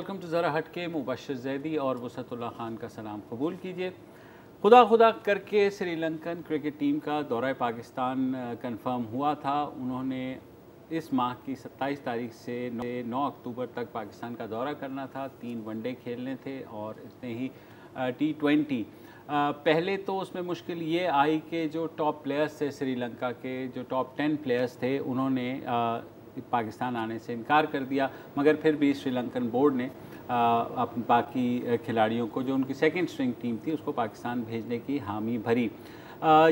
Welcome to ज़रा हट के। मुबशर जैदी और वसतुल्ला ख़ान का सलाम कबूल कीजिए। खुदा खुदा करके श्रीलंकन क्रिकेट टीम का दौरा पाकिस्तान कंफर्म हुआ था। उन्होंने इस माह की 27 तारीख से 9 अक्टूबर तक पाकिस्तान का दौरा करना था। 3 वनडे खेलने थे और इतने ही T20। पहले तो उसमें मुश्किल ये आई कि जो टॉप प्लेयर्स थे श्रीलंका के, जो टॉप 10 प्लेयर्स थे, उन्होंने पाकिस्तान आने से इनकार कर दिया। मगर फिर भी श्रीलंकन बोर्ड ने बाकी खिलाड़ियों को, जो उनकी सेकंड स्ट्रिंग टीम थी, उसको पाकिस्तान भेजने की हामी भरी।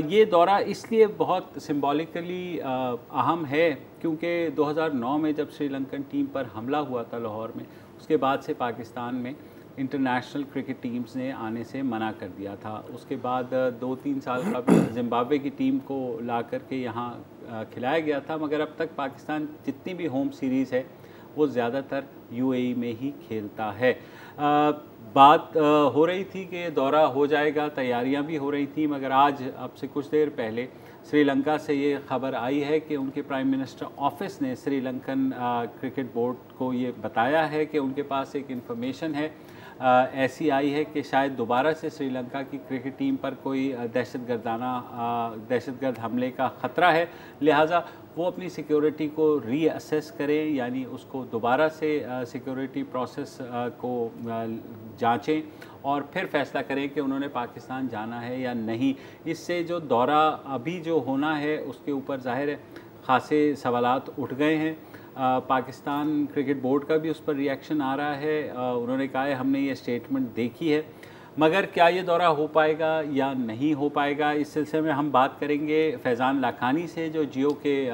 ये दौरा इसलिए बहुत सिंबॉलिकली अहम है क्योंकि 2009 में जब श्रीलंकन टीम पर हमला हुआ था लाहौर में, उसके बाद से पाकिस्तान में इंटरनेशनल क्रिकेट टीम्स ने आने से मना कर दिया था। उसके बाद 2-3 साल का जिम्बाब्वे की टीम को ला कर के यहाँ खिलाया गया था। मगर अब तक पाकिस्तान जितनी भी होम सीरीज़ है वो ज़्यादातर UAE में ही खेलता है। बात हो रही थी कि दौरा हो जाएगा, तैयारियां भी हो रही थी, मगर आज अब से कुछ देर पहले श्रीलंका से ये खबर आई है कि उनके प्राइम मिनिस्टर ऑफिस ने श्रीलंकन क्रिकेट बोर्ड को ये बताया है कि उनके पास एक इन्फॉर्मेशन है ऐसी आई है कि शायद दोबारा से श्रीलंका की क्रिकेट टीम पर कोई दहशतगर्द हमले का ख़तरा है। लिहाजा वो अपनी सिक्योरिटी को रीअसेस करें, यानी उसको दोबारा से सिक्योरिटी प्रोसेस को जांचें और फिर फैसला करें कि उन्होंने पाकिस्तान जाना है या नहीं। इससे जो दौरा अभी जो होना है उसके ऊपर ज़ाहिर है ख़ासे सवालात उठ गए हैं। पाकिस्तान क्रिकेट बोर्ड का भी उस पर रिएक्शन आ रहा है। उन्होंने कहा है हमने ये स्टेटमेंट देखी है, मगर क्या ये दौरा हो पाएगा या नहीं हो पाएगा, इस सिलसिले में हम बात करेंगे फैज़ान लाखानी से, जो जियो के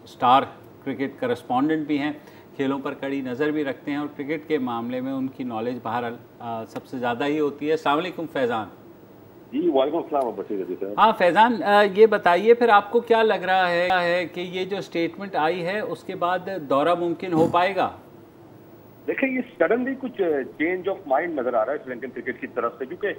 स्टार क्रिकेट करस्पॉन्डेंट भी हैं, खेलों पर कड़ी नज़र भी रखते हैं और क्रिकेट के मामले में उनकी नॉलेज बहरहाल सबसे ज़्यादा ही होती है। अस्सलाम वालेकुम फैज़ान। जी वालेकुम अस्सलाम। हाँ फैज़ान, ये बताइए फिर आपको क्या लग रहा है कि ये जो स्टेटमेंट आई है उसके बाद दौरा मुमकिन हो पाएगा? देखिए, ये सडनली कुछ चेंज ऑफ माइंड नजर आ रहा है श्रीलंकन क्रिकेट की तरफ से, क्योंकि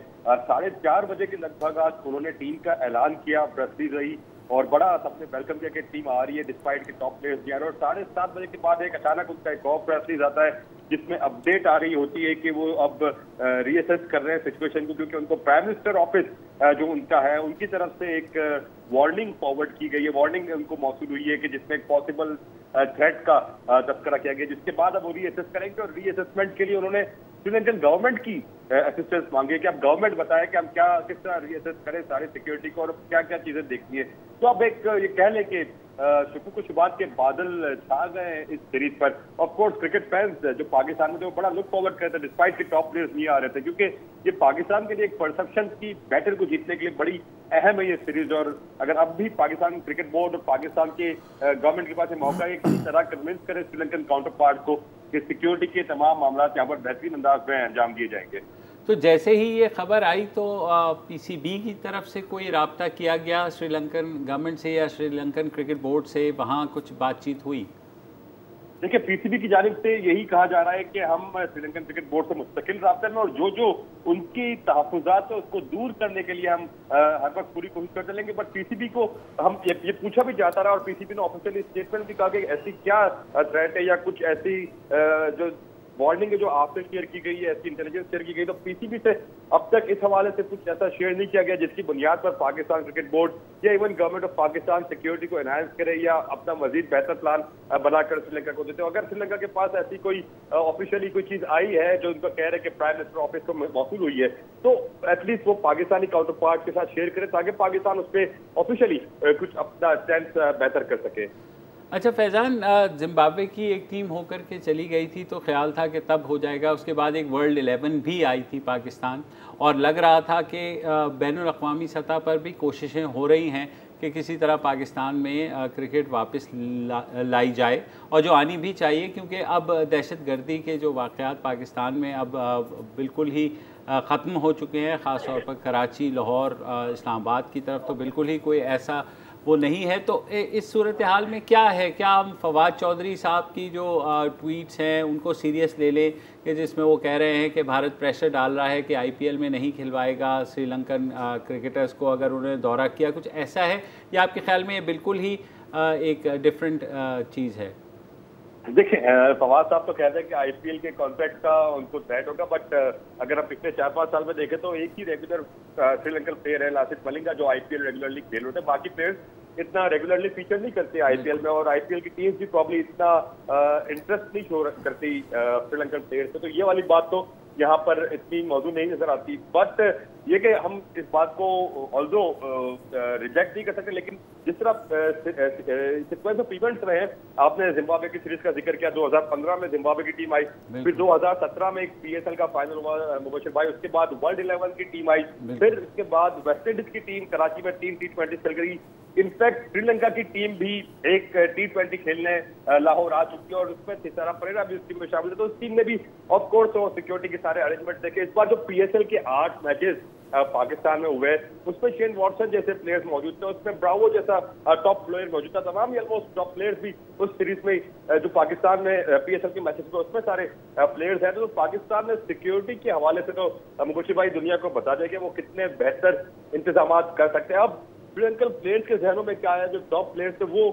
4:30 बजे के लगभग आज उन्होंने टीम का ऐलान किया, प्रेस रिलीज रही और बड़ा सबने वेलकम किया कि टीम आ रही है डिस्पाइट के टॉप प्लेयर्स भी आ रहे हैं। और 7:30 बजे के बाद एक अचानक उनका एक और प्रेस रिलीज आता है जिसमें अपडेट आ रही होती है कि वो अब रीअसेस कर रहे हैं सिचुएशन को, क्योंकि उनको प्राइम मिनिस्टर ऑफिस जो उनका है उनकी तरफ से एक वार्निंग फॉरवर्ड की गई है। वार्निंग उनको मौसूल हुई है कि जिसमें एक पॉसिबल थ्रेट का तस्करा किया गया, जिसके बाद अब वो रीअसेस करेंगे और रीअसेसमेंट के लिए उन्होंने श्रीलंकन गवर्नमेंट की असिस्टेंस मांगी कि अब गवर्नमेंट बताए कि हम किस तरह रीअसेस करें सारी सिक्योरिटी को और क्या क्या चीजें देखनी है। तो अब एक ये कह लें कि शुक्र शुबात के बादल छा गए हैं इस सीरीज पर। ऑफ कोर्स क्रिकेट फैंस जो पाकिस्तान में थे वो बड़ा लुक फॉरवर्ड करते थे, डिस्पाइट के टॉप प्लेयर्स नहीं आ रहे थे, क्योंकि ये पाकिस्तान के लिए एक परसेप्शन की बैटल को जीतने के लिए बड़ी अहम है ये सीरीज। और अगर अब भी पाकिस्तान क्रिकेट बोर्ड और पाकिस्तान के गवर्नमेंट के पास मौका है किसी तरह कन्विंस करे श्रीलंकन काउंटर पार्ट को कि सिक्योरिटी के तमाम मामला यहाँ पर बेहतरीन अंदाज में अंजाम दिए जाएंगे। तो जैसे ही ये खबर आई तो PCB की तरफ से कोई राब्ता किया गया श्रीलंकन गवर्नमेंट से या श्रीलंकन क्रिकेट बोर्ड से, वहाँ कुछ बातचीत हुई? देखिए, PCB की जानिब से यही कहा जा रहा है कि हम श्रीलंकन क्रिकेट बोर्ड से मुस्तकिल राब्ते में और जो उनकी तहफ़्फ़ुज़ात है उसको दूर करने के लिए हम हर वक्त पूरी कोशिश करते रहेंगे। बट PCB को हम ये पूछा भी जाता रहा और PCB ने ऑफिशियली स्टेटमेंट भी कहा कि ऐसी क्या थ्रेट है या कुछ ऐसी जो वार्निंग है जो आपसे शेयर की गई है, ऐसी इंटेलिजेंस शेयर की गई, तो PCB से अब तक इस हवाले से कुछ ऐसा शेयर नहीं किया गया जिसकी बुनियाद पर पाकिस्तान क्रिकेट बोर्ड या even government of Pakistan security को एनहांस करे या अपना मजीद बेहतर प्लान बनाकर श्रीलंका को देते हो। अगर श्रीलंका के पास ऐसी कोई ऑफिशियली कोई चीज आई है जो उनको कह रहे हैं कि प्राइम मिनिस्टर ऑफिस को मौसूल हुई है, तो एटलीस्ट वो पाकिस्तानी काउंटर पार्ट के साथ शेयर करे ताकि पाकिस्तान उस पर ऑफिशियली कुछ अपना स्टैंड बेहतर कर सके। अच्छा फैज़ान, जिम्बाब्वे की एक टीम होकर के चली गई थी तो ख्याल था कि तब हो जाएगा। उसके बाद एक वर्ल्ड 11 भी आई थी पाकिस्तान और लग रहा था कि बैनुल-अक़वामी सतह पर भी कोशिशें हो रही हैं कि किसी तरह पाकिस्तान में क्रिकेट वापस लाई जाए और जो आनी भी चाहिए, क्योंकि अब दहशतगर्दी के जो वाक़यात पाकिस्तान में अब बिल्कुल ही ख़त्म हो चुके हैं। ख़ास तौर पर कराची, लाहौर, इस्लामाबाद की तरफ तो बिल्कुल ही कोई ऐसा वो नहीं है। तो इस सूरत हाल में क्या है, क्या हम फवाद चौधरी साहब की जो ट्वीट्स हैं उनको सीरियस ले लें कि जिसमें वो कह रहे हैं कि भारत प्रेशर डाल रहा है कि IPL में नहीं खिलवाएगा श्रीलंकन क्रिकेटर्स को अगर उन्होंने दौरा किया, कुछ ऐसा है या आपके ख्याल में ये बिल्कुल ही एक डिफरेंट चीज़ है? देखिए फवाद साहब तो कहते हैं कि आईपीएल के कॉन्ट्रैक्ट का उनको थ्रेट होगा, बट अगर हम पिछले 4-5 साल में देखें तो एक ही रेगुलर श्रीलंकन प्लेयर है लासिथ मलिंगा जो आईपीएल रेगुलरली खेल रहे थे। बाकी प्लेयर्स इतना रेगुलरली फीचर नहीं करते आईपीएल में, और आईपीएल की टीम्स भी प्रॉब्ली इतना इंटरेस्ट नहीं शो करती श्रीलंकन प्लेयर्स पे। तो ये वाली बात तो यहाँ पर इतनी मौजूद नहीं नजर आती। बट ये कि हम इस बात को ऑल्दो रिजेक्ट नहीं कर सकते, लेकिन जिस तरह सीक्वेंस ऑफ इवेंट्स रहे हैं, आपने जिम्बाब्वे की सीरीज का जिक्र किया, 2015 में जिम्बाब्वे की टीम आई, फिर 2017 में एक पीएसएल का फाइनल हुआ मुबशिर भाई, उसके बाद वर्ल्ड 11 की टीम आई, फिर उसके बाद वेस्टइंडीज की टीम कराची में 3 T20 चल गई। इनफैक्ट श्रीलंका की टीम भी एक T20 खेलने लाहौर आ चुकी है और उसमें थिसारा परेरा भी उस टीम में शामिल है। तो उस टीम में भी ऑफ कोर्स वो सिक्योरिटी के सारे अरेंजमेंट देखे। इस बार जो पीएसएल के 8 मैचेस पाकिस्तान में हुए, उसमें शेन वॉटसन जैसे प्लेयर्स मौजूद थे, उसमें ब्रावो जैसा टॉप प्लेयर मौजूद था, तमाम ही ऑलमोस्ट टॉप प्लेयर्स भी उस सीरीज में जो पाकिस्तान में पीएसएल के मैचेस में उसमें सारे प्लेयर्स हैं। तो पाकिस्तान में सिक्योरिटी के हवाले से तो मुबशिर भाई दुनिया को बता दें कि वो कितने बेहतर इंतजाम कर सकते हैं। अब श्रीलंकन प्लेयर्स के जहनों में क्या है, जो टॉप प्लेयर्स थे वो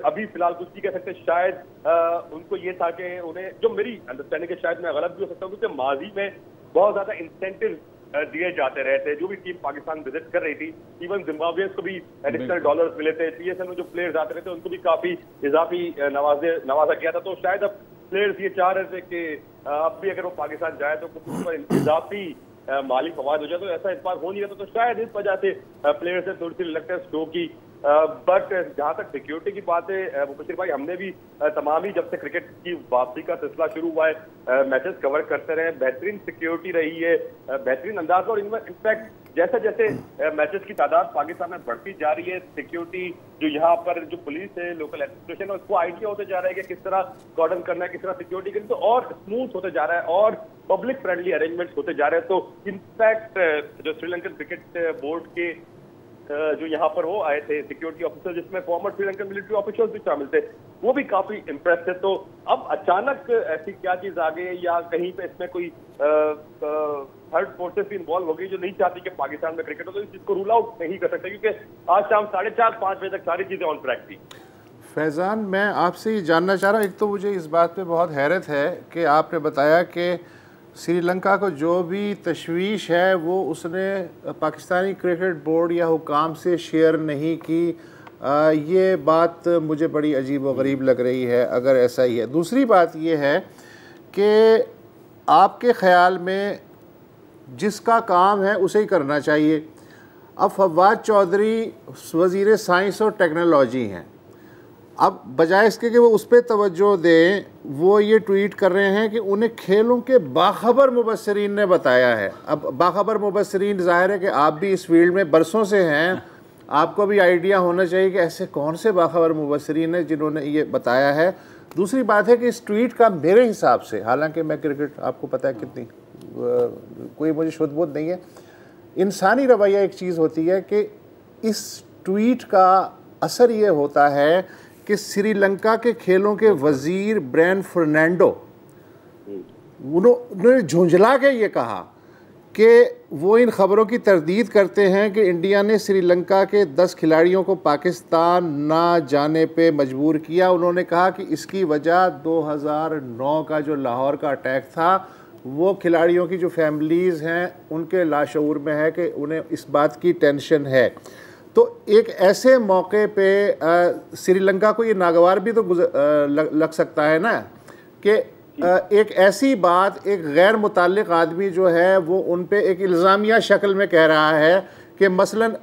अभी फिलहाल कुछ नहीं कह सकते। शायद उनको ये था कि उन्हें, जो मेरी अंडरस्टैंडिंग है, शायद मैं गलत भी हो सकता हूँ, क्योंकि माजी में बहुत ज्यादा इंसेंटिव दिए जाते रहे थे। जो भी टीम पाकिस्तान विजिट कर रही थी, इवन जिम्बाब्वियंस को भी एडिशनल डॉलर्स मिले थे। पीएसएल में जो प्लेयर्स आते रहे थे उनको भी काफी इजाफी नवाजा गया था। तो शायद अब प्लेयर्स ये चाह रहे थे कि अब भी अगर वो पाकिस्तान जाए तो कुछ उस पर इजाफी माली फवाद हो जाए। तो ऐसा इस बार हो नहीं रहा, तो शायद इस वजह से प्लेयर्स ने थोड़ी सी रिलक्टेंस शो की। बट जहां तक सिक्योरिटी की बात है मुबशिर भाई, हमने भी तमाम ही जब से क्रिकेट की वापसी का सिलसिला शुरू हुआ है मैचेस कवर करते रहे, बेहतरीन सिक्योरिटी रही है, बेहतरीन अंदाज। और इनफैक्ट जैसे जैसे मैचेस की तादाद पाकिस्तान में बढ़ती जा रही है, सिक्योरिटी जो यहाँ पर जो पुलिस है, लोकल एडमिनिस्ट्रेशन है, उसको आइडिया होते जा रहा है कि किस तरह कॉर्डन करना है, किस तरह सिक्योरिटी करनी, तो और स्मूथ होते जा रहा है और पब्लिक फ्रेंडली अरेंजमेंट्स होते जा रहे हैं। तो इनफैक्ट जो श्रीलंकन क्रिकेट बोर्ड के जो यहाँ पर वो आए थे सिक्योरिटी ऑफिसर, जिसमें फॉर्मर श्रीलंकन मिलिट्री ऑफिसर्स भी शामिल थे, वो भी काफी इम्प्रेस थे। तो अब अचानक ऐसी क्या चीज आ गई, या कहीं पे इसमें कोई थर्ड फोर्सेस भी इन्वॉल्व हो गई जो नहीं चाहती कि पाकिस्तान में क्रिकेट हो, तो इस चीज को रूल आउट नहीं कर सकते, क्योंकि आज शाम 4:30-5 बजे तक सारी चीजें ऑन ट्रैक थी। फैज़ान, मैं आपसे ये जानना चाह रहा हूँ, एक तो मुझे इस बात पे बहुत हैरत है कि आपने बताया कि श्रीलंका को जो भी तशवीश है वो उसने पाकिस्तानी क्रिकेट बोर्ड या हुकाम से शेयर नहीं की। ये बात मुझे बड़ी अजीब व गरीब लग रही है अगर ऐसा ही है। दूसरी बात ये है कि आपके ख़्याल में जिसका काम है उसे ही करना चाहिए। अब फवाद चौधरी वज़ीर साइंस और टेक्नोलॉजी हैं, अब बजाय इसके कि वो उस पर तवज्जो दें, वो ये ट्वीट कर रहे हैं कि उन्हें खेलों के बाखबर मुबस्सिरीन ने बताया है। अब बाखबर मुबस्सिरीन, ज़ाहिर है कि आप भी इस फील्ड में बरसों से हैं, आपको भी आइडिया होना चाहिए कि ऐसे कौन से बाखबर मुबस्सिरीन हैं जिन्होंने ये बताया है। दूसरी बात है कि इस ट्वीट का मेरे हिसाब से, हालांकि मैं क्रिकेट आपको पता है कितनी कोई मुझे शुद्ध बोध नहीं है, इंसानी रवैया एक चीज़ होती है कि इस ट्वीट का असर ये होता है कि श्रीलंका के खेलों के वज़ीर ब्रैन फर्नांडो, उन्होंने झुंझला के ये कहा कि वो इन खबरों की तरदीद करते हैं कि इंडिया ने श्रीलंका के 10 खिलाड़ियों को पाकिस्तान ना जाने पे मजबूर किया। उन्होंने कहा कि इसकी वजह 2009 का जो लाहौर का अटैक था, वो खिलाड़ियों की जो फैमिलीज़ हैं उनके लाशऊर में है कि उन्हें इस बात की टेंशन है। तो एक ऐसे मौके पे श्रीलंका को ये नागवार भी तो लग सकता है ना कि एक ऐसी बात एक गैर मुताल्लिक आदमी जो है वो उन पे एक इल्ज़ामिया शक्ल में कह रहा है कि मसलन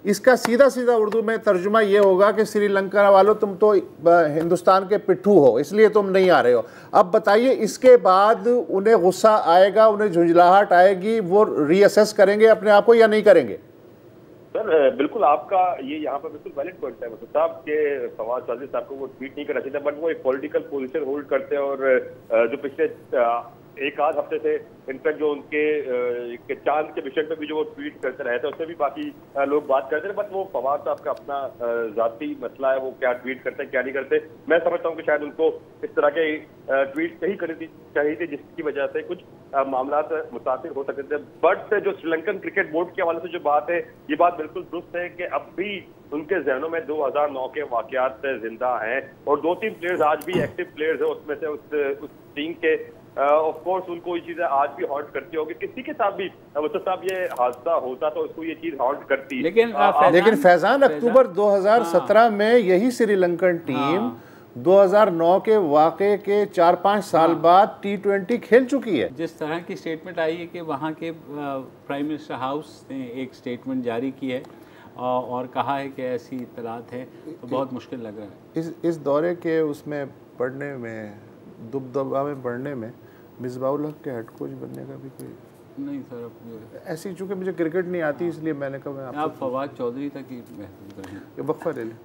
इसका सीधा सीधा उर्दू में तर्जुमा ये होगा कि श्रीलंका वालों तुम तो हिंदुस्तान के पिट्ठू हो इसलिए तुम नहीं आ रहे हो। अब बताइए, इसके बाद उन्हें गुस्सा आएगा, उन्हें झुंझलाहट आएगी, वो रीअसेस करेंगे अपने आप को या नहीं करेंगे? सर बिल्कुल आपका ये यहाँ पर बिल्कुल वैलिड पॉइंट है मतलब साहब के फवाद चौधरी साहब को वो ट्वीट नहीं करना चाहिए, बट वो एक पॉलिटिकल पोजीशन होल्ड करते हैं। और जो पिछले एक आध हफ्ते से इनफैक्ट जो उनके चांद के विषय पे भी जो वो ट्वीट करते रहे थे उससे भी बाकी लोग बात करते थे, बट वो फवाद साहब का अपना जाती मसला है, वो क्या ट्वीट करते हैं क्या नहीं करते। मैं समझता हूँ कि शायद उनको इस तरह के ट्वीट नहीं करनी चाहिए थी जिसकी वजह से कुछ मामला मुतासिर हो सकते थे। बट जो श्रीलंकन क्रिकेट बोर्ड के हवाले से जो बात है, ये बात बिल्कुल दुरुस्त है कि अब भी उनके जहनों में 2009 के वाकयात जिंदा हैं और 2-3 प्लेयर्स आज भी एक्टिव प्लेयर्स है उसमें से उस टीम के। ऑफ कोर्स उनको ये चीजें आज भी हॉन्ट करती होगी। किसी के साथ भी मतलब साहब ये हादसा होता तो उसको ये चीज हॉन्ट करती। लेकिन फैजान अक्टूबर 2017 में यही श्रीलंकन टीम 2009 के वाक़े के 4-5 साल बाद T20 खेल चुकी है। जिस तरह की स्टेटमेंट आई है कि वहाँ के प्राइम मिनिस्टर हाउस ने एक स्टेटमेंट जारी की है और कहा है कि ऐसी इत्तलात है, तो बहुत मुश्किल लग रहा है इस दौरे के उसमें पढ़ने में, दुबदबा में बढ़ने में मिसबाउल हक के हेड कोच बनने का भी कोई नहीं सर। अब ऐसी, चूँकि मुझे क्रिकेट नहीं आती इसलिए मैंने कहा आप फवाद चौधरी तक ही महसूस करें। वक्फा ले लें।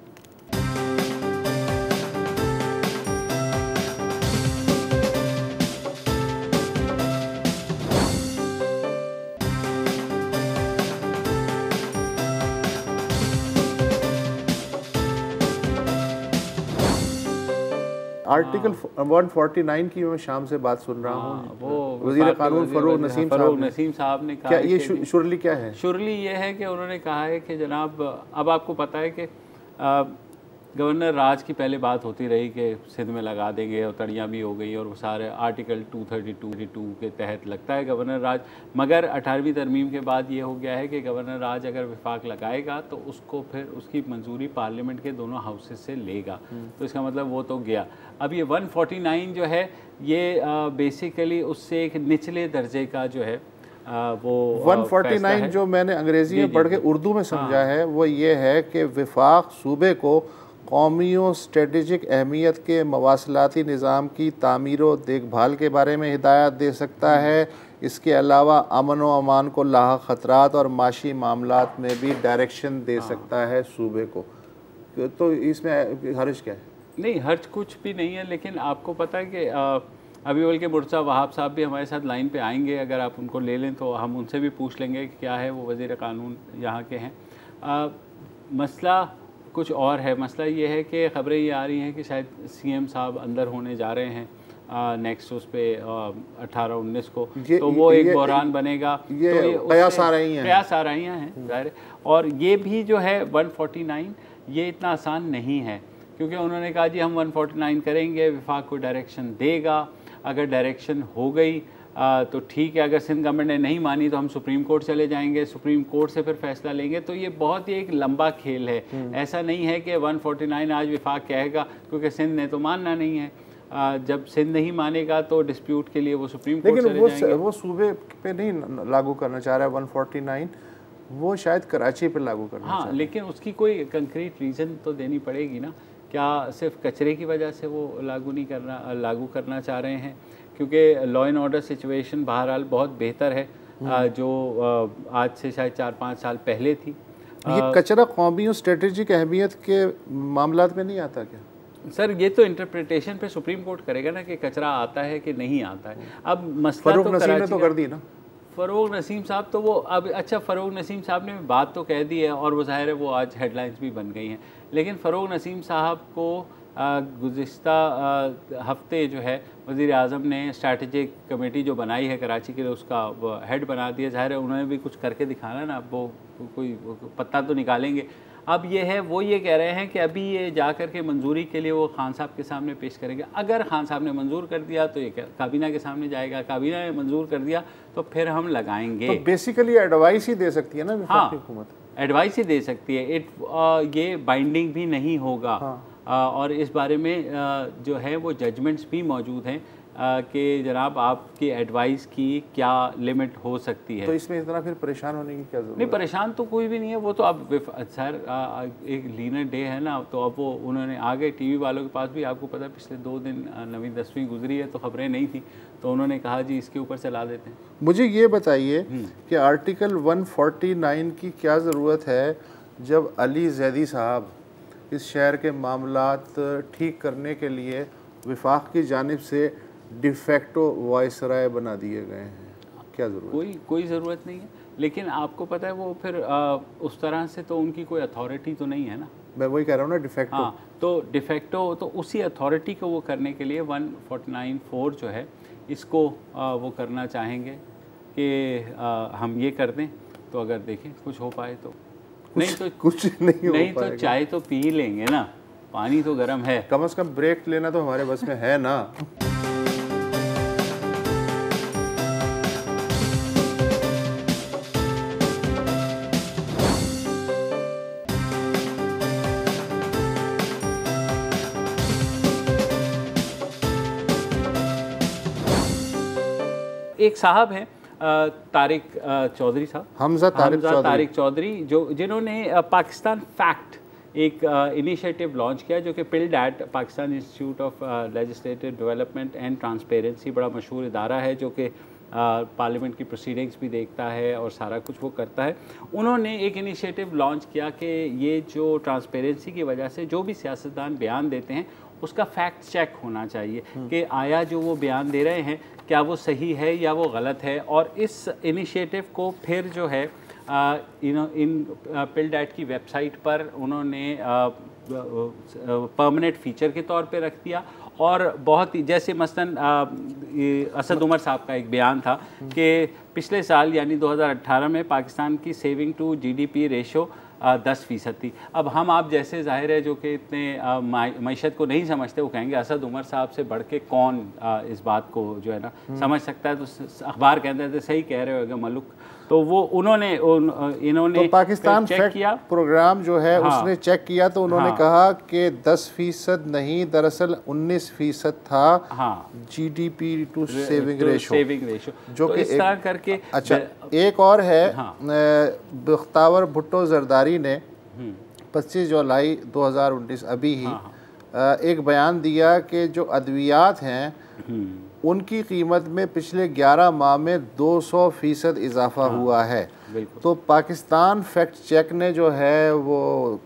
आर्टिकल 149 की मैं शाम से बात सुन रहा हूँ। वो वज़ीर क़ानून फ़रूग नसीम साहब ने कहा क्या ये शुरली क्या है? शुरली ये है कि उन्होंने कहा है कि जनाब अब आपको पता है कि गवर्नर राज की पहले बात होती रही कि सिंध में लगा देंगे और तड़ियाँ भी हो गई और वो सारे आर्टिकल 232 के तहत लगता है गवर्नर राज। मगर 18वीं तरमीम के बाद ये हो गया है कि गवर्नर राज अगर विफाक लगाएगा तो उसको फिर उसकी मंजूरी पार्लियामेंट के दोनों हाउसेस से लेगा, तो इसका मतलब वो तो गया। अब ये 149 जो है ये बेसिकली उससे एक निचले दर्जे का जो है वो 149 जो मैंने अंग्रेज़ी में पढ़ के उर्दू में समझा है वो ये है कि विफाक सूबे को कौमी और स्ट्रेटजिक अहमियत के मवासलाती निज़ाम की तामीर व देखभाल के बारे में हिदायत दे सकता है। इसके अलावा अमन व अमान को लाहक ख़तरात और माशी मामलात में भी डायरेक्शन दे सकता है सूबे को। तो इसमें हर्ज क्या है? नहीं, हर्ज कुछ भी नहीं है, लेकिन आपको पता है कि अभी बल्कि मुर्तज़ा वहाब साहब भी हमारे साथ लाइन पे आएंगे। अगर आप उनको ले लें तो हम उनसे भी पूछ लेंगे कि क्या है, वो वज़ीर क़ानून यहाँ के हैं। मसला कुछ और है। मसला ये है कि ख़बरें ये आ रही हैं कि शायद CM साहब अंदर होने जा रहे हैं नेक्स्ट उस पे 18-19 को, तो वो एक बहरान बनेगा। ये कयास आ रही हैं ज़ाहिर। और ये भी जो है 149 ये इतना आसान नहीं है, क्योंकि उन्होंने कहा जी हम 149 करेंगे, विफाक को डायरेक्शन देगा। अगर डायरेक्शन हो गई तो ठीक है, अगर सिंध गवर्नमेंट ने नहीं मानी तो हम सुप्रीम कोर्ट चले जाएंगे, सुप्रीम कोर्ट से फिर फैसला लेंगे। तो ये बहुत ही एक लंबा खेल है। ऐसा नहीं है कि 149 आज विफाक कहेगा, क्योंकि सिंध ने तो मानना नहीं है। जब सिंध नहीं मानेगा तो डिस्प्यूट के लिए वो सुप्रीम कोर्ट चले जाएंगे। लेकिन वो सूबे पे नहीं लागू करना चाह रहा है 149, वो शायद कराची पे लागू करना चाह रहा है। लेकिन उसकी कोई कंक्रीट रीज़न तो देनी पड़ेगी ना। क्या सिर्फ कचरे की वजह से वो लागू करना चाह रहे हैं? क्योंकि लॉ एंड ऑर्डर सिचुएशन बहरहाल बहुत बेहतर है जो आज से शायद 4-5 साल पहले थी। ये कचरा कौमी और स्ट्रेटेजिक अहमियत के मामलात में नहीं आता क्या? सर ये तो इंटरप्रिटेशन पे सुप्रीम कोर्ट करेगा ना कि कचरा आता है कि नहीं आता है। अब मसला फ़रूग नसीम ने तो कर दी ना। फ़रूग नसीम साहब तो वो अब अच्छा, फ़रूग नसीम साहब ने बात तो कह दी है और वो ज़ाहिर है वो आज हेडलाइंस भी बन गई हैं। लेकिन फ़रूग नसीम साहब को गुज़िश्ता हफ्ते जो है वज़ीर आज़म ने स्ट्रैटेजिक कमेटी जो बनाई है कराची के लिए, उसका हेड बना दिया। ज़ाहिर है उन्होंने भी कुछ करके दिखाना ना, वो कोई पत्ता तो निकालेंगे। अब ये है वो ये कह रहे हैं कि अभी ये जा कर के मंजूरी के लिए वो खान साहब के सामने पेश करेंगे। अगर खान साहब ने मंजूर कर दिया तो ये काबीना के सामने जाएगा, काबीना ने मंजूर कर दिया तो फिर हम लगाएंगे। तो बेसिकली एडवाइस ही दे सकती है ना हुकूमत? एडवाइस ही दे सकती है। ये बाइंडिंग भी नहीं होगा। और इस बारे में जो है वो जजमेंट्स भी मौजूद हैं कि जनाब आपकी एडवाइस की क्या लिमिट हो सकती है। तो इसमें इतना फिर परेशान होने की क्या ज़रूरत? नहीं, परेशान तो कोई भी नहीं है। वो तो अब सर एक लीनर डे है ना, तो अब वो उन्होंने आ गए टीवी वालों के पास भी। आपको पता है पिछले 2 दिन 9वीं 10वीं गुजरी है तो ख़बरें नहीं थी, तो उन्होंने कहा जी इसके ऊपर चला देते हैं। मुझे ये बताइए कि आर्टिकल 149 की क्या ज़रूरत है जब अली जैदी साहब इस शहर के मामलात ठीक करने के लिए विफाक की जानिब से डिफेक्टो वाइसराय बना दिए गए हैं? क्या ज़रूरत? कोई ज़रूरत नहीं है। लेकिन आपको पता है वो फिर उस तरह से तो उनकी कोई अथॉरिटी तो नहीं है ना। मैं वही कह रहा हूँ ना, डिफेक्टो। हाँ, तो डिफेक्टो तो उसी अथॉरिटी को वो करने के लिए 149(4) जो है इसको वो करना चाहेंगे कि हम ये कर दें, तो अगर देखें कुछ हो पाए तो। नहीं तो कुछ नहीं तो चाय तो पी लेंगे ना, पानी तो गर्म है। कम से कम ब्रेक लेना तो हमारे बस में है ना। एक साहब हैं तारिक चौधरी साहब, हमजा तारिक चौधरी, जिन्होंने पाकिस्तान फैक्ट एक इनिशिएटिव लॉन्च किया, जो कि PILDAT Pakistan institute of legislative development and transparency, बड़ा मशहूर इदारा है जो कि पार्लियामेंट की प्रोसीडिंग्स भी देखता है और सारा कुछ वो करता है। उन्होंने एक इनिशिएटिव लॉन्च किया कि ये जो ट्रांसपेरेंसी की वजह से जो भी सियासतदान बयान देते हैं उसका फैक्ट चेक होना चाहिए कि आया जो वो बयान दे रहे हैं क्या वो सही है या वो गलत है। और इस इनिशिएटिव को फिर जो है इन पिल्डैट की वेबसाइट पर उन्होंने परमानेंट फीचर के तौर पे रख दिया। और बहुत ही जैसे मसलन असद उमर साहब का एक बयान था कि पिछले साल यानी 2018 में पाकिस्तान की सेविंग टू जीडीपी रेशो 10% थी। अब हम आप जैसे जाहिर है जो कि इतने मईशत को नहीं समझते, वो कहेंगे असद उमर साहब से बढ़ के कौन इस बात को जो है ना समझ सकता है। तो अखबार कहते थे सही कह रहे होगा मलुक, तो वो इन्होंने तो पाकिस्तान चेक किया प्रोग्राम जो है उसने चेक किया तो उन्होंने कहा कि 10% नहीं, दरअसल 19% था जीडीपी टू सेविंग रेशो, जो कि इस तरह करके। अच्छा, एक और है, बख्तावर भुट्टो जरदारी ने 25 जुलाई 2019 अभी ही एक बयान दिया कि जो अद्वियात हैं उनकी कीमत में पिछले 11 माह में 200% इजाफा हुआ है। तो पाकिस्तान फैक्ट चेक ने जो है वो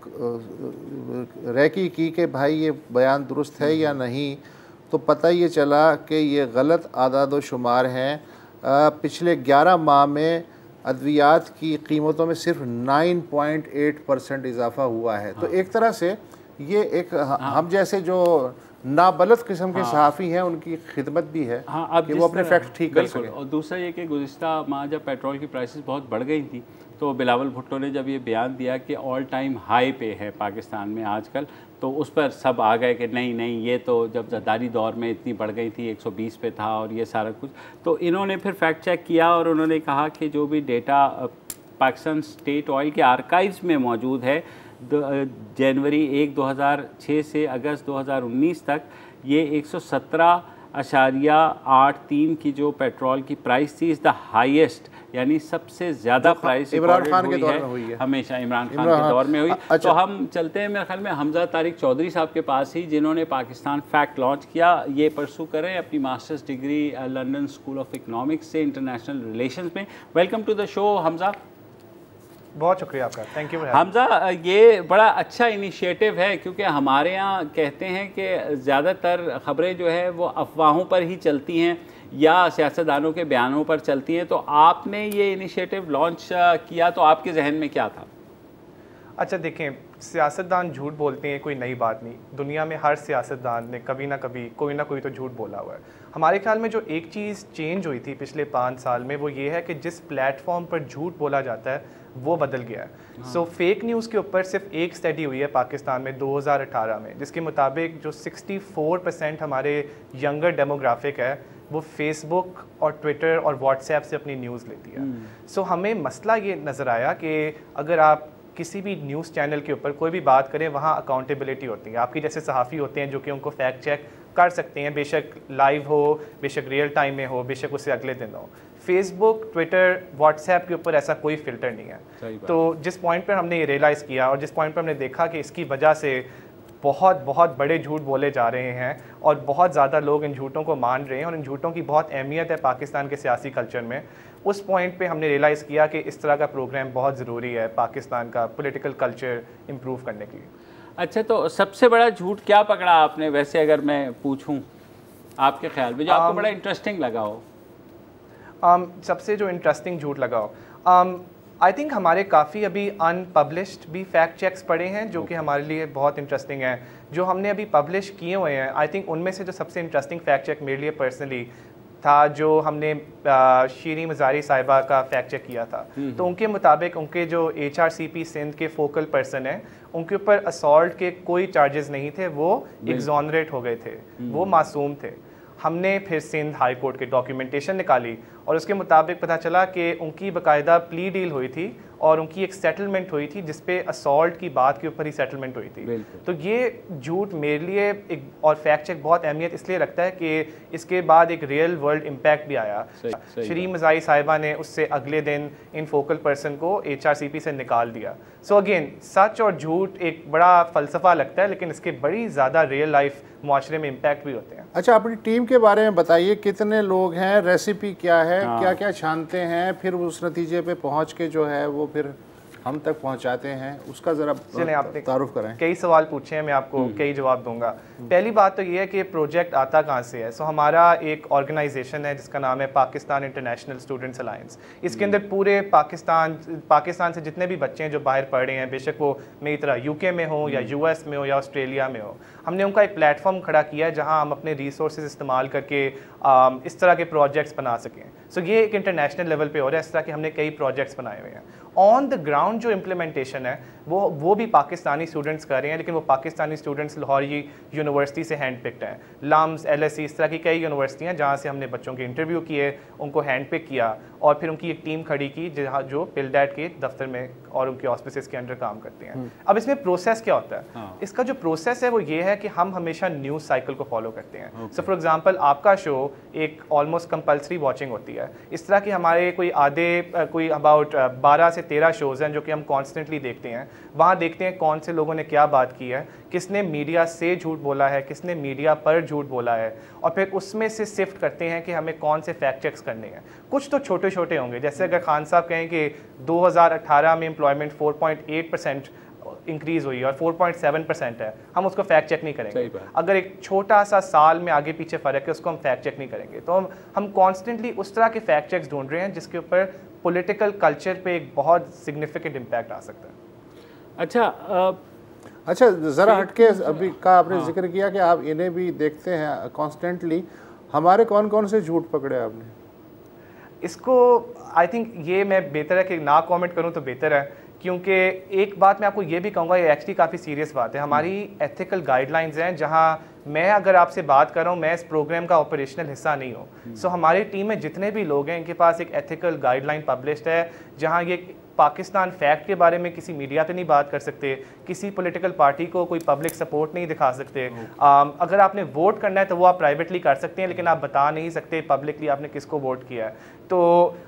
रेकी की कि भाई ये बयान दुरुस्त है या नहीं, तो पता ये चला कि ये गलत आदाद व शुमार हैं। पिछले 11 माह में अद्वियात की कीमतों में सिर्फ 9.8% इजाफा हुआ है। तो एक तरह से ये एक हम जैसे जो नाबलद किस्म के सहाफ़ी हैं उनकी खिदमत भी है कि वो अपने फैक्ट ठीक कर सकें। और दूसरा ये कि गुज़िश्ता माह जब पेट्रोल की प्राइसेस बहुत बढ़ गई थी तो बिलावल भुट्टो ने जब ये बयान दिया कि ऑल टाइम हाई पे है पाकिस्तान में आजकल, तो उस पर सब आ गए कि नहीं ये तो जब जरदारी दौर में इतनी बढ़ गई थी 120 पे था और ये सारा कुछ। तो इन्होंने फिर फैक्ट चेक किया और उन्होंने कहा कि जो भी डेटा पाकिस्तान स्टेट ऑयल के आर्काइव्स में मौजूद है जनवरी 1, 2006 से अगस्त 2019 तक ये 117.83 की जो पेट्रोल की प्राइस थी इज़ द हाईएस्ट, यानी सबसे ज़्यादा प्राइस इमरान खान के दौर में हुई है, हमेशा इमरान खान के दौर में हुई। अच्छा। तो हम चलते हैं मेरे ख्याल में हमजा तारिक चौधरी साहब के पास ही, जिन्होंने पाकिस्तान फैक्ट लॉन्च किया। ये परसू करें अपनी masters degree London school of economics से इंटरनेशनल रिलेशंस में। Welcome to the show Hamza. बहुत शुक्रिया आपका, थैंक यू हमजा। ये बड़ा अच्छा इनिशिएटिव है क्योंकि हमारे यहाँ कहते हैं कि ज़्यादातर ख़बरें जो है वो अफवाहों पर ही चलती हैं या सियासतदानों के बयानों पर चलती हैं। तो आपने ये इनिशिएटिव लॉन्च किया तो आपके जहन में क्या था? अच्छा देखें, सियासतदान झूठ बोलते हैं कोई नई बात नहीं, दुनिया में हर सियासतदान ने कभी ना कभी कोई ना कोई तो झूठ बोला हुआ है। हमारे ख्याल में जो एक चीज़ चेंज हुई थी पिछले 5 साल में वो ये है कि जिस प्लेटफॉर्म पर झूठ बोला जाता है वो बदल गया है। सो फेक न्यूज़ के ऊपर सिर्फ एक स्टडी हुई है पाकिस्तान में 2018 में, जिसके मुताबिक जो 64% हमारे यंगर डेमोग्राफिक है वो फेसबुक और ट्विटर और व्हाट्सएप से अपनी न्यूज़ लेती है। सो हमें मसला ये नज़र आया कि अगर आप किसी भी न्यूज़ चैनल के ऊपर कोई भी बात करें वहाँ अकाउंटेबिलिटी होती है, आपकी जैसे सहाफ़ी होते हैं जो कि उनको फैक्ट चेक कर सकते हैं, बेशक लाइव हो, बेशक रियल टाइम में हो, बेशक उससे अगले दिन हो। फेसबुक, ट्विटर, व्हाट्सएप के ऊपर ऐसा कोई फ़िल्टर नहीं है। तो जिस पॉइंट पर हमने ये रियलाइज़ किया और जिस पॉइंट पर हमने देखा कि इसकी वजह से बहुत बड़े झूठ बोले जा रहे हैं और बहुत ज़्यादा लोग इन झूठों को मान रहे हैं और इन झूठों की बहुत अहमियत है पाकिस्तान के सियासी कल्चर में, उस पॉइंट पे हमने रियलाइज़ किया कि इस तरह का प्रोग्राम बहुत ज़रूरी है पाकिस्तान का पॉलिटिकल कल्चर इम्प्रूव करने के लिए। अच्छा, तो सबसे बड़ा झूठ क्या पकड़ा आपने वैसे, अगर मैं पूछूं आपके ख्याल में, जो आपको बड़ा इंटरेस्टिंग लगा हो? सबसे जो इंटरेस्टिंग झूठ लगा हो, आई थिंक हमारे काफ़ी अभी अनपब्लिश्ड भी फैक्ट चेक्स पड़े हैं जो कि हमारे लिए बहुत इंटरेस्टिंग हैं। जो हमने अभी पब्लिश किए हुए हैं, आई थिंक उनमें से जो सबसे इंटरेस्टिंग फैक्ट चेक मेरे लिए पर्सनली था जो हमने शीरी मज़ारी साहिबा का फैक्ट चेक किया था, तो उनके मुताबिक उनके जो HRCP सिंध के फोकल पर्सन हैं उनके ऊपर असॉल्ट के कोई चार्जेस नहीं थे, वो एग्जॉनरेट हो गए थे, वो मासूम थे। हमने फिर सिंध हाई कोर्ट के डॉक्यूमेंटेशन निकाली और उसके मुताबिक पता चला कि उनकी बाकायदा प्ली डील हुई थी और उनकी एक सेटलमेंट हुई थी जिसपे असॉल्ट की बात के ऊपर ही सेटलमेंट हुई थी। तो ये झूठ मेरे लिए एक और फैक्ट चेक बहुत अहमियत इसलिए रखता है कि इसके बाद एक रियल वर्ल्ड इम्पैक्ट भी आया। श्री मज़ारी साहिबा ने उससे अगले दिन इन फोकल पर्सन को HRCP से निकाल दिया। सो अगेन सच और झूठ एक बड़ा फ़लसफ़ा लगता है, लेकिन इसके बड़ी ज़्यादा रियल लाइफ मुआशरे में इम्पैक्ट भी होते हैं। अच्छा, अपनी टीम के बारे में बताइए, कितने लोग हैं, रेसिपी क्या है, क्या क्या छानते हैं, फिर उस नतीजे पे पहुंच के जो है वो फिर हम तक पहुंचाते हैं, उसका ज़रा तारुफ करें। कई सवाल पूछे हैं, मैं आपको कई जवाब दूंगा। पहली बात तो ये है कि प्रोजेक्ट आता कहाँ से है। हमारा एक ऑर्गेनाइजेशन है जिसका नाम है पाकिस्तान इंटरनेशनल स्टूडेंट्स अलायंस। इसके अंदर पूरे पाकिस्तान से जितने भी बच्चे हैं जो बाहर पढ़ रहे हैं, बेशक वो मेरी तरह UK में हो या US में हो या ऑस्ट्रेलिया में हो, हमने उनका एक प्लेटफॉर्म खड़ा किया है जहाँ हम अपने रिसोर्सेज इस्तेमाल करके इस तरह के प्रोजेक्ट्स बना सकें। ये एक इंटरनेशनल लेवल पे हो रहा है। इस तरह के हमने कई प्रोजेक्ट्स बनाए हुए हैं। ऑन द ग्राउंड जो इम्प्लीमेंटेशन है वो भी पाकिस्तानी स्टूडेंट्स कर रहे हैं, लेकिन वो पाकिस्तानी स्टूडेंट्स लाहौर यूनिवर्सिटी से हैंड पिक्ड हैं। LUMS, LSE, इस तरह की कई यूनिवर्सिटी हैं जहाँ से हमने बच्चों के इंटरव्यू किए, उनको हैंड पिक किया और फिर उनकी एक टीम खड़ी की जो पिलडैट के दफ्तर में और उनके ऑस्पिसेस के अंडर काम करते हैं। अब इसमें प्रोसेस क्या होता है? इसका जो प्रोसेस है वो ये है कि हम हमेशा न्यूज़ साइकिल को फॉलो करते हैं। सो फॉर एग्जांपल आपका शो एक ऑलमोस्ट कंपल्सरी वॉचिंग होती है। इस तरह की हमारे कोई अबाउट 12 से 13 शोज़ हैं जो कि हम कॉन्स्टेंटली देखते हैं। वहाँ देखते हैं कौन से लोगों ने क्या बात की है, किसने मीडिया से झूठ बोला है, किसने मीडिया पर झूठ बोला है, और फिर उसमें से सिफ्ट करते हैं कि हमें कौन से फैक्ट चेक्स करने हैं। कुछ तो छोटे छोटे होंगे, जैसे अगर खान साहब कहें कि 2018 में एम्प्लॉयमेंट 4.8% इंक्रीज हुई और 4.7% है, हम उसको फैक्ट चेक नहीं करेंगे। अगर एक छोटा सा साल में आगे पीछे फ़र्क है उसको हम फैक्ट चेक नहीं करेंगे। तो हम कॉन्स्टेंटली उस तरह के फैक्ट चेक्स ढूंढ रहे हैं जिसके ऊपर पॉलिटिकल कल्चर पे एक बहुत सिग्निफिकेंट इम्पैक्ट आ सकता है। अच्छा, ज़रा हटके अभी का आपने जिक्र किया कि आप इन्हें भी देखते हैं कॉन्स्टेंटली। हमारे कौन कौन से झूठ पकड़े आपने? इसको आई थिंक ये मैं बेहतर है कि ना कमेंट करूं तो बेहतर है, क्योंकि एक बात मैं आपको ये भी कहूँगा, ये एक्चुअली काफ़ी सीरियस बात है। हमारी एथिकल गाइडलाइंस हैं जहाँ मैं अगर आपसे बात कर रहा हूँ, मैं इस प्रोग्राम का ऑपरेशनल हिस्सा नहीं हूँ। सो हमारी टीम में जितने भी लोग हैं इनके पास एक एथिकल गाइडलाइन पब्लिश्ड है जहाँ ये पाकिस्तान फैक्ट के बारे में किसी मीडिया पे नहीं बात कर सकते, किसी पॉलिटिकल पार्टी को कोई पब्लिक सपोर्ट नहीं दिखा सकते। अगर आपने वोट करना है तो वो आप प्राइवेटली कर सकते हैं, लेकिन आप बता नहीं सकते पब्लिकली आपने किसको वोट किया है। तो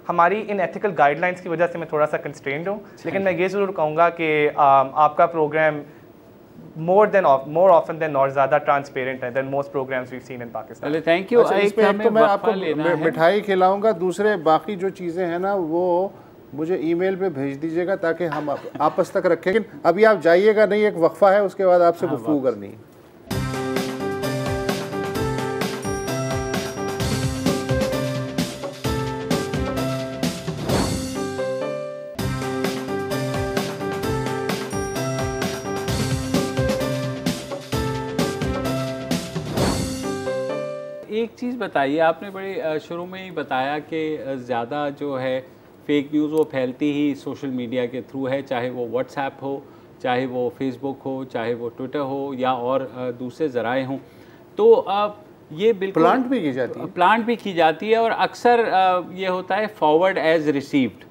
हमारी इन एथिकल गाइडलाइंस की वजह से मैं थोड़ा सा कंस्ट्रेंड हूँ, लेकिन मैं ये ज़रूर कहूँगा कि आपका program more often than not ज़्यादा ट्रांसपेरेंट है than most programs we've seen in Pakistan। Thank you. तो मैं आपको मिठाई खिलाऊंगा, दूसरे बाकी जो चीज़ें हैं ना वो मुझे ईमेल पे भेज दीजिएगा ताकि हम आपस तक रखें। लेकिन अभी आप जाइएगा नहीं, एक वक्फा है, उसके बाद आपसे गुफ्तगू करनी है। एक चीज़ बताइए, आपने बड़े शुरू में ही बताया कि ज़्यादा जो है फेक न्यूज़ वो फैलती ही सोशल मीडिया के थ्रू है, चाहे वो व्हाट्सएप हो, चाहे वो फेसबुक हो, चाहे वो ट्विटर हो या और दूसरे ज़राए हों। तो ये बिल्कुल प्लांट भी की जाती है और अक्सर ये होता है फॉरवर्ड एज रिसीव्ड।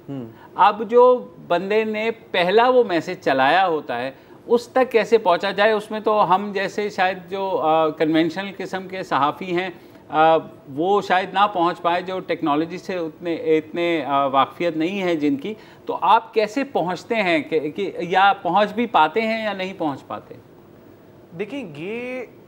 अब जो बंदे ने पहला वो मैसेज चलाया होता है उस तक कैसे पहुंचा जाए? उसमें तो हम जैसे शायद जो कन्वेंशनल किस्म के सहाफ़ी हैं वो शायद ना पहुंच पाए, जो टेक्नोलॉजी से इतने वाकफियत नहीं है जिनकी। तो आप कैसे पहुंचते हैं कि या पहुंच भी पाते हैं या नहीं पहुंच पाते? देखिए,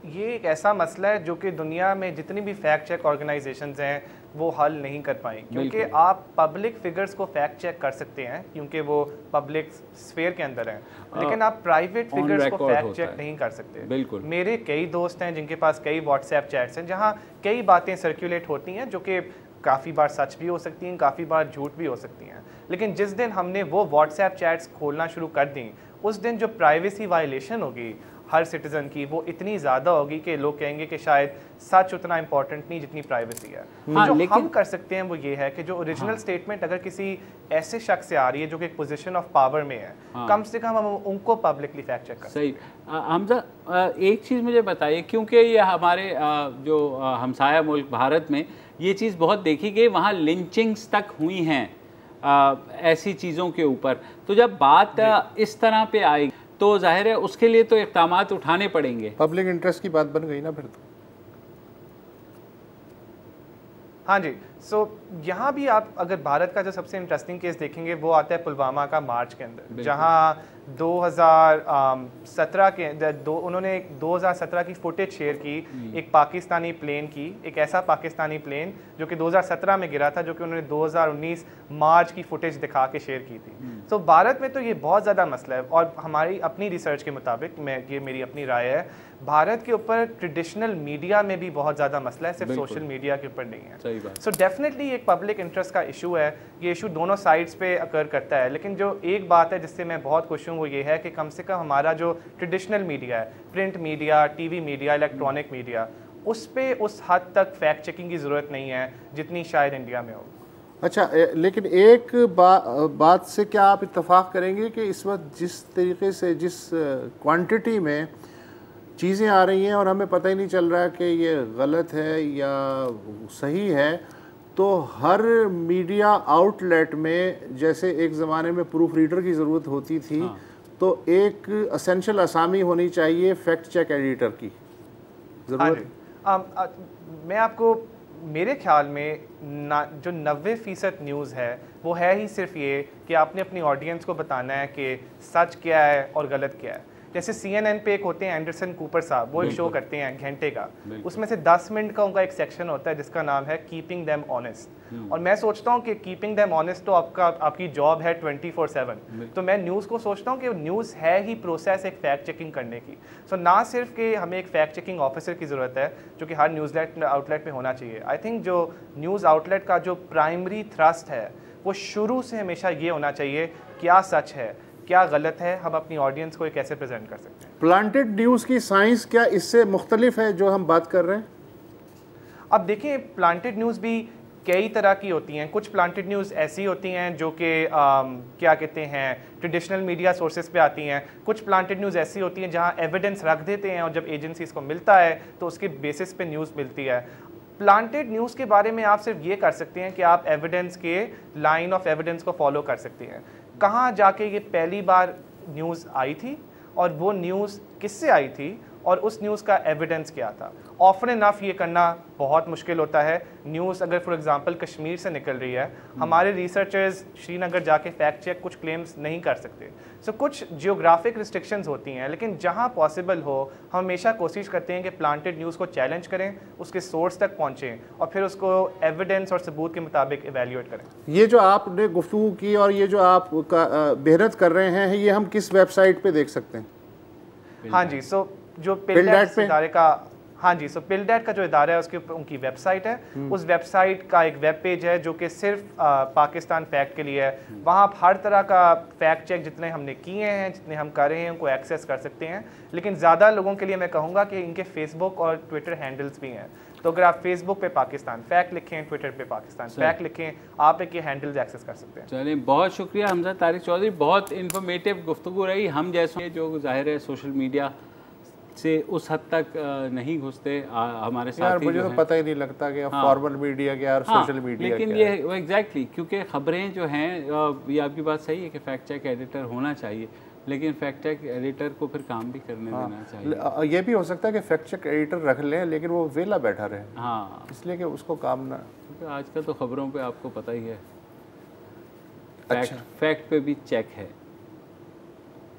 ये एक ऐसा मसला है जो कि दुनिया में जितनी भी फैक्ट चेक ऑर्गेनाइजेशंस हैं वो हल नहीं कर पाई, क्योंकि आप पब्लिक फिगर्स को फैक्ट चेक कर सकते हैं क्योंकि वो पब्लिक स्फीयर के अंदर हैं, लेकिन आप प्राइवेट फिगर्स को फैक्ट चेक नहीं कर सकते। बिल्कुल। मेरे कई दोस्त हैं जिनके पास कई व्हाट्सएप चैट्स हैं जहाँ कई बातें सर्कुलेट होती हैं जो कि काफ़ी बार सच भी हो सकती हैं, काफ़ी बार झूठ भी हो सकती हैं, लेकिन जिस दिन हमने वो व्हाट्सएप चैट्स खोलना शुरू कर दी उस दिन जो प्राइवेसी वायलेशन होगी, हर सिटीज़न की वो इतनी ज़्यादा होगी कि लोग कहेंगे कि शायद सच उतना इंपॉर्टेंट नहीं जितनी प्राइवेसी है। हाँ, जो लेकिन हम कर सकते हैं वो ये है कि जो ओरिजिनल स्टेटमेंट अगर किसी ऐसे शख्स से आ रही है जो कि एक पोजीशन ऑफ पावर में है, कम से कम हम उनको पब्लिकली फैक्ट चेक कर सकते हैं। सही। हमजा, एक चीज़ मुझे बताइए, क्योंकि ये हमारे जो हमसाया मुल्क भारत में ये चीज़ बहुत देखी गई, वहाँ लिंचिंग्स तक हुई हैं ऐसी चीज़ों के ऊपर, तो जब बात इस तरह पे आएगी तो जाहिर है उसके लिए तो इक़दामात उठाने पड़ेंगे। पब्लिक इंटरेस्ट की बात बन गई ना फिर तो। हाँ जी, यहाँ भी आप अगर भारत का जो सबसे इंटरेस्टिंग केस देखेंगे वो आता है पुलवामा का मार्च के अंदर, जहाँ 2017 के उन्होंने 2017 की फुटेज शेयर की एक पाकिस्तानी प्लेन की, एक ऐसा पाकिस्तानी प्लेन जो कि 2017 में गिरा था, जो कि उन्होंने 2019 मार्च की फुटेज दिखा के शेयर की थी। तो भारत में तो ये बहुत ज़्यादा मसला है, और हमारी अपनी रिसर्च के मुताबिक, ये मेरी अपनी राय है, भारत के ऊपर ट्रेडिशनल मीडिया में भी बहुत ज़्यादा मसला है, सिर्फ सोशल मीडिया के ऊपर नहीं है। सो डेफिनेटली एक पब्लिक इंटरेस्ट का इशू है, ये इशू दोनों साइड्स पे अकर करता है। लेकिन जो एक बात है जिससे मैं बहुत खुश हूँ वो ये है कि कम से कम हमारा जो ट्रेडिशनल मीडिया है, print media, TV media, electronic media, उस पे उस हद तक फैक्ट चेकिंग की ज़रूरत नहीं है जितनी शायद इंडिया में हो। अच्छा, लेकिन एक बात से क्या आप इत्तेफाक करेंगे कि इस वक्त जिस तरीके से, जिस क्वांटिटी में चीज़ें आ रही हैं और हमें पता ही नहीं चल रहा है कि ये गलत है या सही है, तो हर मीडिया आउटलेट में जैसे एक ज़माने में प्रूफ रीडर की ज़रूरत होती थी, तो एक असेंशियल असामी होनी चाहिए फैक्ट चेक एडिटर की ज़रूरत। मैं आपको, मेरे ख्याल में जो 90% न्यूज़ है वो है ही सिर्फ ये कि आपने अपनी ऑडियंस को बताना है कि सच क्या है और गलत क्या है। जैसे CNN पे एक होते हैं एंडरसन कूपर साहब, वो एक शो करते हैं घंटे का, उसमें से 10 मिनट का उनका एक सेक्शन होता है जिसका नाम है कीपिंग देम ऑनेस्ट। और मैं सोचता हूँ कि कीपिंग देम ऑनेस्ट तो आपकी जॉब है 24/7। तो मैं न्यूज़ को सोचता हूँ कि न्यूज़ है ही प्रोसेस एक फैक्ट चेकिंग करने की। सो ना सिर्फ कि हमें एक फैक्ट चेकिंग ऑफिसर की ज़रूरत है जो कि हर न्यूज़ आउटलेट में होना चाहिए। आई थिंक जो न्यूज़ आउटलेट का जो प्राइमरी थ्रस्ट है वो शुरू से हमेशा ये होना चाहिए, क्या सच है, क्या गलत है, हम अपनी ऑडियंस को कैसे प्रेजेंट कर सकते हैं। प्लांटेड न्यूज़ की साइंस क्या इससे मुख्तलिफ है जो हम बात कर रहे हैं? अब देखिए, प्लांटेड न्यूज़ भी कई तरह की होती हैं। कुछ प्लांटेड न्यूज़ ऐसी होती हैं जो कि क्या कहते हैं, ट्रेडिशनल मीडिया सोर्सेज पे आती हैं। कुछ प्लांटेड न्यूज़ ऐसी होती हैं जहां एविडेंस रख देते हैं और जब एजेंसीज को मिलता है तो उसके बेसिस पे न्यूज़ मिलती है। प्लांटेड न्यूज़ के बारे में आप सिर्फ ये कर सकते हैं कि आप एविडेंस के लाइन ऑफ एविडेंस को फॉलो कर सकते हैं। कहाँ जाके ये पहली बार न्यूज़ आई थी और वो न्यूज़ किससे आई थी और उस न्यूज़ का एविडेंस क्या था। ऑफन इनफ ये करना बहुत मुश्किल होता है। न्यूज़ अगर फॉर एग्जांपल कश्मीर से निकल रही है, हमारे रिसर्चर्स श्रीनगर जाके फैक्ट चेक कुछ क्लेम्स नहीं कर सकते। सो कुछ जियोग्राफिक रिस्ट्रिक्शंस होती हैं, लेकिन जहां पॉसिबल हो हम हमेशा कोशिश करते हैं कि प्लांटेड न्यूज़ को चैलेंज करें, उसके सोर्स तक पहुँचें और फिर उसको एविडेंस और सबूत के मुताबिक एवेल्यूएट करें। ये जो आपने गुफ्तगू की और ये जो आप मेहनत कर रहे हैं, ये हम किस वेबसाइट पे देख सकते हैं? हाँ जी, सो जो पिलडेट इदारे का, हाँ जी, सो पिलडेट का जो इदारा है उसके ऊपर उनकी वेबसाइट है। उस वेबसाइट का एक वेब पेज है जो कि सिर्फ पाकिस्तान फैक्ट के लिए है। वहाँ आप हर तरह का फैक्ट चेक जितने हमने किए हैं, जितने हम कर रहे हैं, उनको एक्सेस कर सकते हैं। लेकिन ज़्यादा लोगों के लिए मैं कहूँगा कि इनके फेसबुक और ट्विटर हैंडल्स भी हैं। तो अगर आप फेसबुक पे पाकिस्तान फैक्ट लिखें, ट्विटर पे पाकिस्तान फैक्ट लिखें, आप एक ये हैंडल्स एक्सेस कर सकते हैं। चलिए, बहुत शुक्रिया हमजा तारिक चौधरी, बहुत इन्फॉर्मेटिव गुफ्तगू रही। हम जैसे जो जाहिर है सोशल मीडिया से उस हद तक नहीं घुसते, हमारे साथ यार मुझे तो पता ही नहीं लगता कि फॉर्मल मीडिया क्या और सोशल मीडिया लेकिन क्या ये वो एग्जैक्टली, क्योंकि ख़बरें जो हैं, ये आपकी बात सही है कि फैक्ट चेक एडिटर होना चाहिए, लेकिन फैक्ट चेक एडिटर को फिर काम भी करने देना चाहिए। ये भी हो सकता है कि फैक्ट चेक एडिटर रख लें लेकिन वो वेला बैठा रहे, हाँ, इसलिए कि उसको काम ना, क्योंकि आजकल तो खबरों पे आपको पता ही है अच्छा। फैक्ट पे भी चेक है।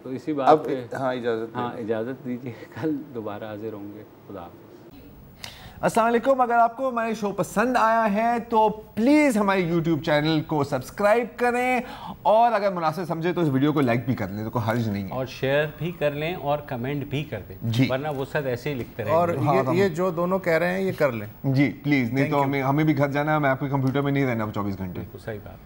तो इसी बात पे हाँ इजाज़त दीजिए, कल दोबारा हाजिर होंगे। खुदा हाफ़िज़। अस्सलाम वालेकुम। अगर आपको हमारे शो पसंद आया है तो प्लीज़ हमारे YouTube चैनल को सब्सक्राइब करें और अगर मुनासिब समझे तो इस वीडियो को लाइक भी कर लें, तो कोई हर्ज नहीं है, और शेयर भी कर लें और कमेंट भी कर दें, वरना वो सब ऐसे ही लिखते रहें। और ये जो दोनों कह रहे हैं ये कर लें जी प्लीज़, नहीं तो हमें भी घर जाना है, मैं आपके कंप्यूटर में नहीं रहना 24 घंटे। सही बात।